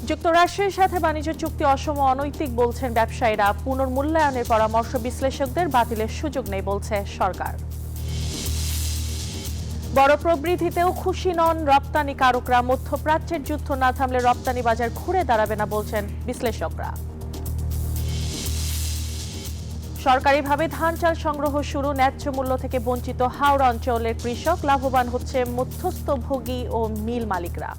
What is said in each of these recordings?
যুক্তরাষ্ট্রের সাথে বাণিজ্য চুক্তি অসম অনৈতিক বলছেন ব্যবসায়ীরা। পুনর্মূল্যায়নের পরামর্শ বিশ্লেষকদের, বাতিলের সুযোগ নেই বলছে সরকার। বড় প্রবৃদ্ধিতেও খুশি নন রপ্তানিকারকরা। মধ্যপ্রাচ্যের যুদ্ধ না থামলে রপ্তানি বাজার ঘুরে দাঁড়াবে না বলছেন বিশ্লেষকরা। সরকারিভাবে ধান চাল সংগ্রহ শুরু। ন্যায্য মূল্য থেকে বঞ্চিত হাওড়া অঞ্চলের কৃষক। লাভবান হচ্ছে মধ্যস্থভোগী ও মিল মালিকরা।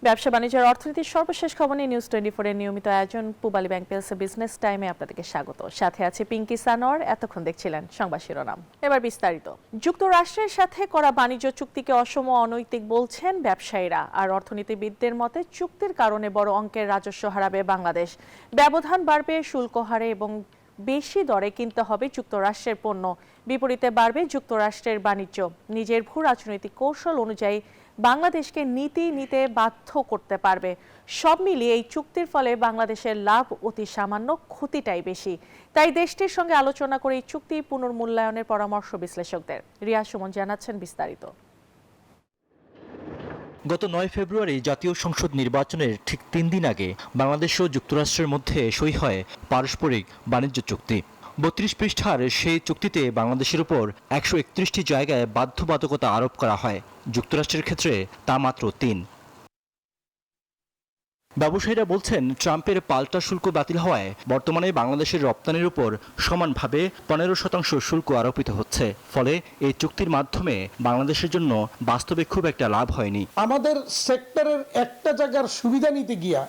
ব্যবসা বাণিজ্যের অর্থনীতির সর্বশেষ খবর নিয়ে নিউজ 24 এর নিয়মিত আয়োজন পূবালী ব্যাংক প্লেসে বিজনেস টাইমে আপনাদেরকে স্বাগত। সাথে আছে পিঙ্কি সানোয়ার। এতক্ষণ দেখছিলেন সংবাদ শিরোনাম, এবার বিস্তারিত। যুক্তরাষ্ট্রের সাথে করা বাণিজ্য চুক্তিকে অসম অনৈতিক বলছেন ব্যবসায়ীরা। আর অর্থনীতিবিদদের মতে চুক্তির কারণে বড় অঙ্কের রাজস্ব হারাবে বাংলাদেশ। ব্যবধান বাড়বে শুল্ক হারে এবং বেশি দরে কিনতে হবে যুক্তরাষ্ট্রের পণ্য। বিপরীতে বাড়বে যুক্তরাষ্ট্রের বাণিজ্য। নিজের ভূ রাজনৈতিক কৌশল অনুযায়ী বাংলাদেশকে নীতি নিতে বাধ্য করতে পারবে। সব মিলিয়ে এই চুক্তির ফলে বাংলাদেশের লাভ অতি সামান্য, ক্ষতিটাই বেশি। তাই দেশটির সঙ্গে আলোচনা করে এই চুক্তি পুনর্মূল্যায়নের পরামর্শ বিশ্লেষকদের। রিয়া সুমন জানাচ্ছেন বিস্তারিত। গত 9 ফেব্রুয়ারি জাতীয় সংসদ নির্বাচনের ঠিক 3 দিন আগে বাংলাদেশ ও যুক্তরাষ্ট্রের মধ্যে সই হয় পারস্পরিক বাণিজ্য চুক্তি। 32 পৃষ্ঠার সেই চুক্তিতে বাংলাদেশের উপর 131টি জায়গায় বাধ্যবাধকতা আরোপ করা হয়। যুক্তরাষ্ট্রের ক্ষেত্রে তা মাত্র 3। ব্যবসায়ীরা বলছেন, ট্রাম্পের পাল্টা শুল্ক বাতিল হওয়ায় বর্তমানে বাংলাদেশের রপ্তানির উপর সমানভাবে 15% শুল্ক আরোপিত হচ্ছে। ফলে এই চুক্তির মাধ্যমে বাংলাদেশের জন্য বাস্তবে খুব একটা লাভ হয়নি। আমাদের সেক্টরের একটা জায়গার সুবিধা নিতে গিয়া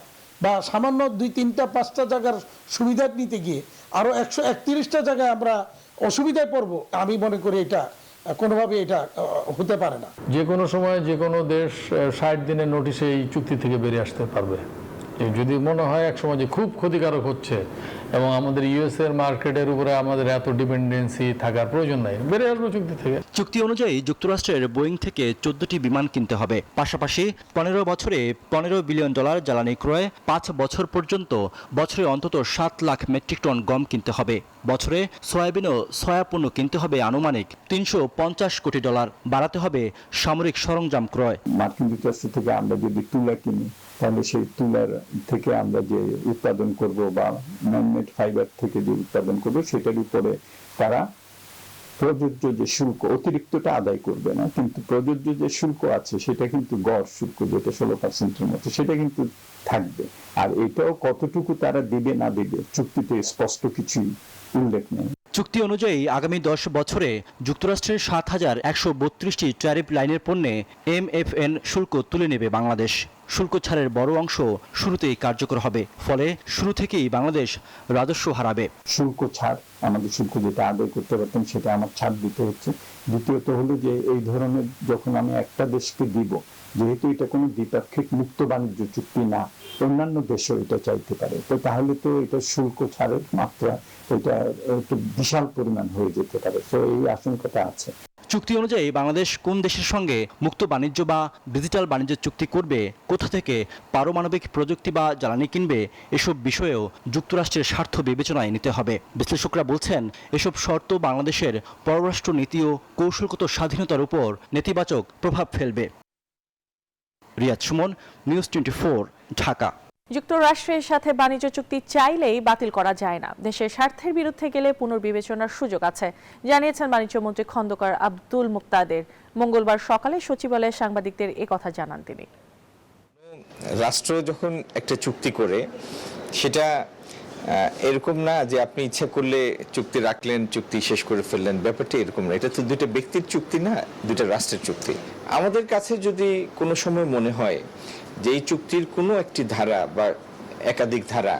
বা সামান্য 2-3-5টা জায়গার সুবিধা নিতে গিয়ে আরো 131টা জায়গায় আমরা অসুবিধায় পড়ব। আমি মনে করি এটা কোনোভাবে এটা হতে পারে না। যে কোনো সময় যে কোনো দেশ 60 দিনের নোটিশে এই চুক্তি থেকে বেরিয়ে আসতে পারবে। যদি মনে হয় এক সময় যে খুব ক্ষতিকারক হচ্ছে এবং আমাদের ইউএস এর মার্কেটের উপরে আমাদের এত ডিপেন্ডেন্সি থাকার প্রয়োজন নাই, বেরিয়ে আসবো চুক্তি থেকে। চুক্তি অনুযায়ী যুক্তরাষ্ট্রের বোয়িং থেকে 14টি বিমান কিনতে হবে। পাশাপাশি 15 বছরে $15 বিলিয়ন জ্বালানি ক্রয়, 5 বছর পর্যন্ত বছরে অন্তত 7 লাখ মেট্রিক টন গম কিনতে হবে। বছরে সয়াবিন ও সয়া পণ্য কিনতে হবে আনুমানিক $350 কোটি। বাড়াতে হবে সামরিক সরঞ্জাম ক্রয়। মার্কিন যুক্তরাষ্ট্র থেকে আমরা যদি তুলা কিনি, তাহলে সেই তুলার থেকে আমরা যে উৎপাদন করব বা ম্যানমেড ফাইবার থেকে যে উৎপাদন করব, সেটার উপরে তারা প্রযোজ্য যে শুল্ক অতিরিক্তটা আদায় করবে না, কিন্তু প্রযোজ্য যে শুল্ক আছে সেটা কিন্তু গড় শুল্ক, যেটা 16%-এর মতো, সেটা কিন্তু থাকবে। আর এটাও কতটুকু তারা দিবে না দিবে চুক্তিতে স্পষ্ট কিছুই উল্লেখ নেই। চুক্তি অনুযায়ী আগামী 10 বছরে যুক্তরাষ্ট্রের 7,132টি ট্যারিফ লাইনের পণ্যে MFN শুল্ক তুলে নেবে বাংলাদেশ। শুল্ক ছাড়ের বড় অংশ শুরুতেই কার্যকর হবে। ফলে শুরু থেকেই বাংলাদেশ রাজস্ব হারাবে। শুল্ক ছাড়, আমাদের শুল্ক যেটা আদায় করতে পারতাম সেটা আমার ছাড় দিতে হচ্ছে। দ্বিতীয়ত হলো যে এই ধরনের যখন আমি একটা দেশকে দিব, যেহেতু এটা কোনো দ্বিপাক্ষিক মুক্ত বাণিজ্য চুক্তি না, অন্যান্য দেশও এটা চাইতে পারে, তো তাহলে তো এটা শুল্ক ছাড়ের মাত্রা এটা একটু বিশাল পরিমাণ হয়ে যেতে পারে। তো এই আশঙ্কাটা আছে। চুক্তি অনুযায়ী বাংলাদেশ কোন দেশের সঙ্গে মুক্ত বাণিজ্য বা ডিজিটাল বাণিজ্য চুক্তি করবে, কোথা থেকে পারমাণবিক প্রযুক্তি বা জ্বালানি কিনবে, এসব বিষয়েও যুক্তরাষ্ট্রের স্বার্থ বিবেচনায় নিতে হবে। বিশ্লেষকরা বলছেন, এসব শর্ত বাংলাদেশের পররাষ্ট্র নীতি ও কৌশলগত স্বাধীনতার উপর নেতিবাচক প্রভাব ফেলবে। রিয়াদ সুমন, নিউজ 24, ঢাকা। যুক্তরাষ্ট্রের সাথে বাণিজ্য চুক্তি চাইলেই বাতিল করা যায় না। দেশের স্বার্থের বিরুদ্ধে গেলে পুনর্বিবেচনার সুযোগ আছে, জানিয়েছেন বাণিজ্যমন্ত্রী খন্দকার আব্দুল মুক্তাদের। মঙ্গলবার সকালে সচিবালয়ে সাংবাদিকদের একথা জানান তিনি। রাষ্ট্র যখন একটা চুক্তি করে, সেটা এরকম না যে আপনি ইচ্ছা করলে চুক্তি রাখলেন, চুক্তি শেষ করে ফেললেন। ব্যাপারটা এরকম না। এটা তো দুইটা ব্যক্তির চুক্তি না, দুইটা রাষ্ট্রের চুক্তি। আমাদের কাছে যদি কোনো সময় মনে হয় যে এই চুক্তির কোনো একটি ধারা বা একাধিক ধারা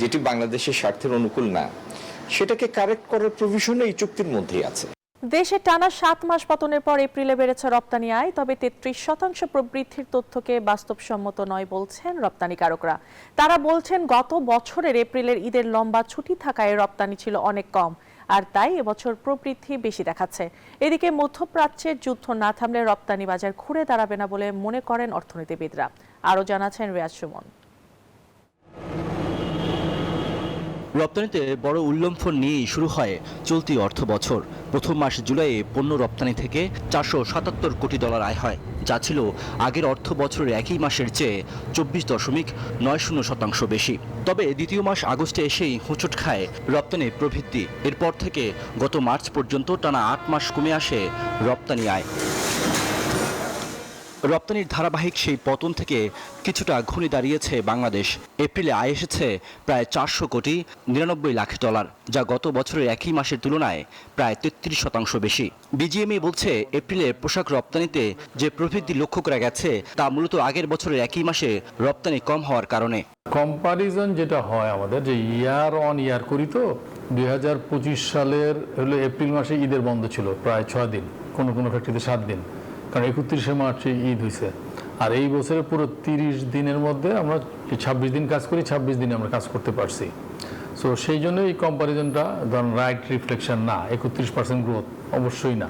যেটি বাংলাদেশের স্বার্থের অনুকূল না, সেটাকে কারেক্ট করার প্রভিশন এই চুক্তির মধ্যেই আছে। দেশে টানা 7 মাস পতনের পর এপ্রিলে বেড়েছে রপ্তানি আয়। তবে 33% প্রবৃদ্ধির তথ্যকে বাস্তবসম্মত নয় বলছেন রপ্তানিকারকরা। তারা বলছেন, গত বছরের এপ্রিলের ঈদের লম্বা ছুটি থাকায় রপ্তানি ছিল অনেক কম, আর তাই এবছর প্রবৃদ্ধি বেশি দেখাচ্ছে। এদিকে মধ্যপ্রাচ্যের যুদ্ধ না থামলে রপ্তানি বাজার ঘুরে দাঁড়াবে না বলে মনে করেন অর্থনীতিবিদরা। আরও জানাচ্ছেন রিয়াজ সুমন। রপ্তানিতে বড় উল্লম্ফন নিয়েই শুরু হয় চলতি অর্থ বছর। প্রথম মাস জুলাইয়ে পণ্য রপ্তানি থেকে $477 কোটি আয় হয়, যা ছিল আগের অর্থ বছরের একই মাসের চেয়ে 24.90% বেশি। তবে দ্বিতীয় মাস আগস্টে এসেই হোঁচট খায় রপ্তানি প্রবৃদ্ধি। এরপর থেকে গত মার্চ পর্যন্ত টানা 8 মাস কমে আসে রপ্তানি আয়। রপ্তানির ধারাবাহিক সেই পতন থেকে কিছুটা ঘুরে দাঁড়িয়েছে বাংলাদেশ। এপ্রিলে আয় এসেছে প্রায় 400 কোটি 99 লাখ ডলার, যা গত বছরের একই মাসের তুলনায় প্রায় 33% বেশি। বিজিএমই বলছে এপ্রিলে পোশাক রপ্তানিতে যে প্রবৃদ্ধি লক্ষ্য করা গেছে তা মূলত আগের বছরের একই মাসে রপ্তানি কম হওয়ার কারণে। কম্পারিজন যেটা হয় আমাদের যে ইয়ার অন ইয়ার করি, তো 2025 সালের হলো এপ্রিল মাসে ঈদের বন্ধ ছিল প্রায় 6 দিন, কোনো কোনো ফ্যাক্টরিতে 7 দিন, কারণ 31শে মার্চে ঈদ হয়েছে। আর এই বছরের পুরো 30 দিনের মধ্যে আমরা 26 দিন কাজ করি, 26 দিনে আমরা কাজ করতে পারছি। সো সেই জন্য এই কম্পারিজনটা ধরুন রাইট রিফ্লেকশন না, 31% গ্রোথ অবশ্যই না।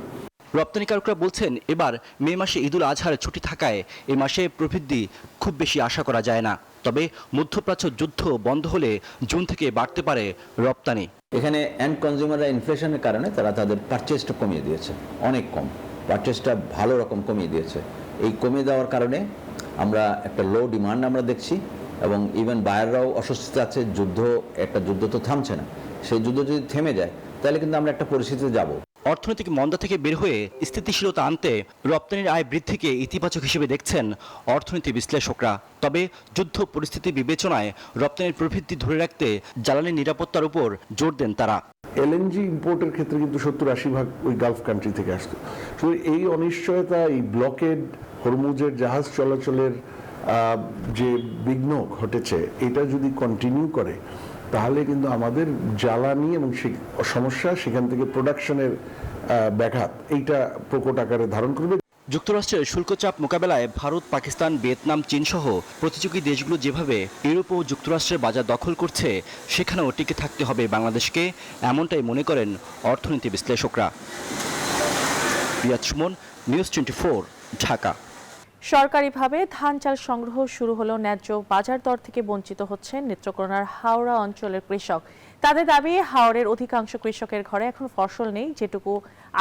রপ্তানিকারকরা বলছেন এবার মে মাসে ঈদুল আজহার ছুটি থাকায় এই মাসে প্রবৃদ্ধি খুব বেশি আশা করা যায় না। তবে মধ্যপ্রাচ্য যুদ্ধ বন্ধ হলে জুন থেকে বাড়তে পারে রপ্তানি। এখানে এন্ড কনজিউমাররা ইনফ্লেশনের কারণে তারা তাদের পারচেজটা কমিয়ে দিয়েছে, অনেক কম, পারচেজটা ভালো রকম কমিয়ে দিয়েছে। এই কমিয়ে দেওয়ার কারণে আমরা একটা লো ডিমান্ড আমরা দেখছি, এবং ইভেন বায়াররাও অস্বস্তিতে আছে। যুদ্ধ তো থামছে না, সেই যুদ্ধ যদি থেমে যায় তাহলে কিন্তু আমরা একটা পরিস্থিতিতে যাব। অর্থনৈতিক মন্দা থেকে বের হয়ে স্থিতিশীলতা আনতে রপ্তানির আয় বৃদ্ধিকে ইতিবাচক হিসেবে দেখছেন অর্থনীতি বিশ্লেষকরা। তবে যুদ্ধ পরিস্থিতি বিবেচনায় রপ্তানির প্রবৃদ্ধি ধরে রাখতে জ্বালানি নিরাপত্তার উপর জোর দেন তারা। এলএনজি ইম্পোর্টের ক্ষেত্রে কিন্তু 70-80% ওই গালফ কান্ট্রি থেকে আসতো। তো এই অনিশ্চয়তা, এই ব্লকেড, হরমুজের জাহাজ চলাচলের যে বিঘ্ন ঘটেছে, এটা যদি কন্টিনিউ করে তাহলে কিন্তু আমাদের জ্বালানি এবং সমস্যা, সেখান থেকে প্রোডাকশনের ব্যাঘাত, এইটা প্রকট আকারে ধারণ করবে। যুক্তরাষ্ট্রের শুল্ক চাপ মোকাবেলায় ভারত, পাকিস্তান, ভিয়েতনাম, চীন সহ প্রতিযোগী দেশগুলো যেভাবে ইউরোপ ও যুক্তরাষ্ট্রের বাজার দখল করছে, সেখানেও টিকে থাকতে হবে বাংলাদেশকে, এমনটাই মনে করেন অর্থনীতি বিশ্লেষকরা। রিয়াদ সুমন, নিউজ 24, ঢাকা। সরকারিভাবে ধান চাল সংগ্রহ শুরু হলেও ন্যায্য বাজার দর থেকে বঞ্চিত হচ্ছেন নেত্রকোনার হাওড়া অঞ্চলের কৃষক। তাদের দাবি, হাওড়ের অধিকাংশ কৃষকের ঘরে এখন ফসল নেই, যেটুকু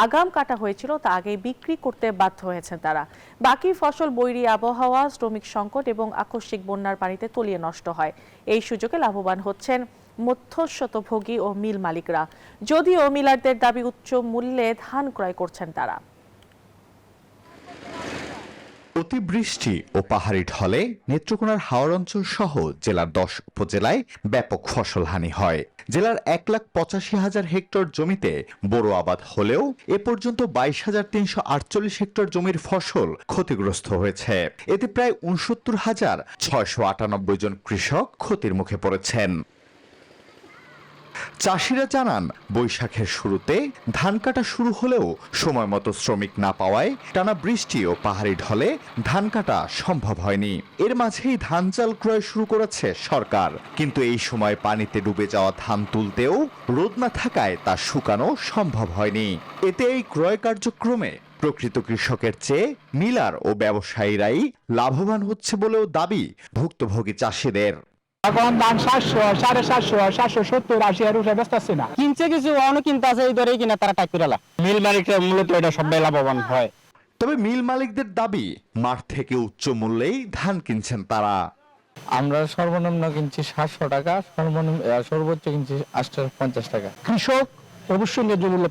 আগাম কাটা হয়েছিল তা আগেই বিক্রি করতে বাধ্য হয়েছেন তারা। বাকি ফসল বৈরী আবহাওয়া, শ্রমিক সংকট এবং আকস্মিক বন্যার পানিতে তলিয়ে নষ্ট হয়। এই সুযোগে লাভবান হচ্ছেন মধ্যস্বত্বভোগী ও মিল মালিকরা, যদিও মিলারদের দাবি উচ্চ মূল্যে ধান ক্রয় করছেন তারা। অতিবৃষ্টি ও পাহাড়ি ঢলে নেত্রকোনার হাওড় অঞ্চল সহ জেলার 10 উপজেলায় ব্যাপক ফসলহানি হয়। জেলার 1,85,000 হেক্টর জমিতে বোরো আবাদ হলেও এ পর্যন্ত 22,348 হেক্টর জমির ফসল ক্ষতিগ্রস্ত হয়েছে। এতে প্রায় 69,698 জন কৃষক ক্ষতির মুখে পড়েছেন। চাষিরা জানান, বৈশাখের শুরুতে ধান কাটা শুরু হলেও সময় মতো শ্রমিক না পাওয়ায় টানা বৃষ্টি ও পাহাড়ি ঢলে ধান কাটা সম্ভব হয়নি। এর মাঝেই ধান চাল ক্রয় শুরু করেছে সরকার, কিন্তু এই সময় পানিতে ডুবে যাওয়া ধান তুলতেও রোদ না থাকায় তা শুকানো সম্ভব হয়নি। এতে এই ক্রয় কার্যক্রমে প্রকৃত কৃষকের চেয়ে মিলার ও ব্যবসায়ীরাই লাভবান হচ্ছে বলেও দাবি ভুক্তভোগী চাষিদের। এখন দাম 700, 750, 770, 80 এর উপরে ব্যস্ত আছে না, কিনছে কিছু অন্য কিনতে আছে, এই ধরেই কিনা তারা টাইপ করে লা। মিল মালিকরা মূলত এটা সবাই লাভবান হয়। তবে মিল মালিকদের দাবি, মাঠ থেকে উচ্চ মূল্যেই ধান কিনছেন তারা। আমরা সর্বনিম্ন কিনছি 700 টাকা, সর্বোচ্চ কিনছি 850 টাকা। কৃষক অবশ্যই ন্যায্য মূল্য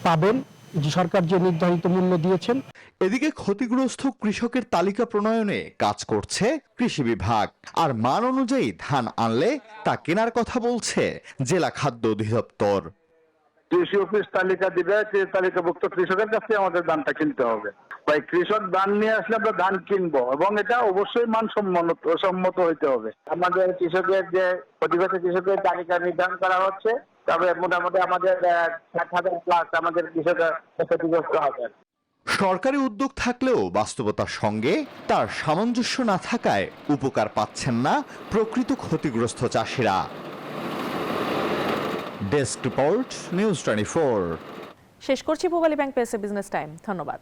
পাবেন, যে সরকার যে নির্ধারিত মূল্য দিয়েছেন। এদিকে ক্ষতিগ্রস্ত কৃষকের তালিকা প্রণয়নে কাজ করছে কৃষি বিভাগ, আর মান অনুযায়ী ধান আনলে তা কেনার কথা বলছে জেলা খাদ্য অধিদপ্তর। কৃষি অফিস তালিকা দিবে, সেই তালিকাভুক্ত কৃষকের কাছে আমাদের ধানটা কিনতে হবে। ভাই, কৃষক ধান নিয়ে আসলে আমরা ধান কিনবো, এবং এটা অবশ্যই মানসম্মত হইতে হবে। আমাদের কৃষকের যে ক্ষতিগ্রস্ত কৃষকের তালিকা নির্ধারণ করা হচ্ছে, তবে মোটামুটি আমাদের 60,000 প্লাস আমাদের কৃষকের ক্ষতিগ্রস্ত হবে। সরকারি উদ্যোগ থাকলেও বাস্তবতার সঙ্গে তার সামঞ্জস্য না থাকায় উপকার পাচ্ছেন না প্রকৃত ক্ষতিগ্রস্ত চাষিরা। Desk report, news 24। শেষ করছি পূবালী ব্যাংক প্রেসে বিজনেস টাইম। ধন্যবাদ।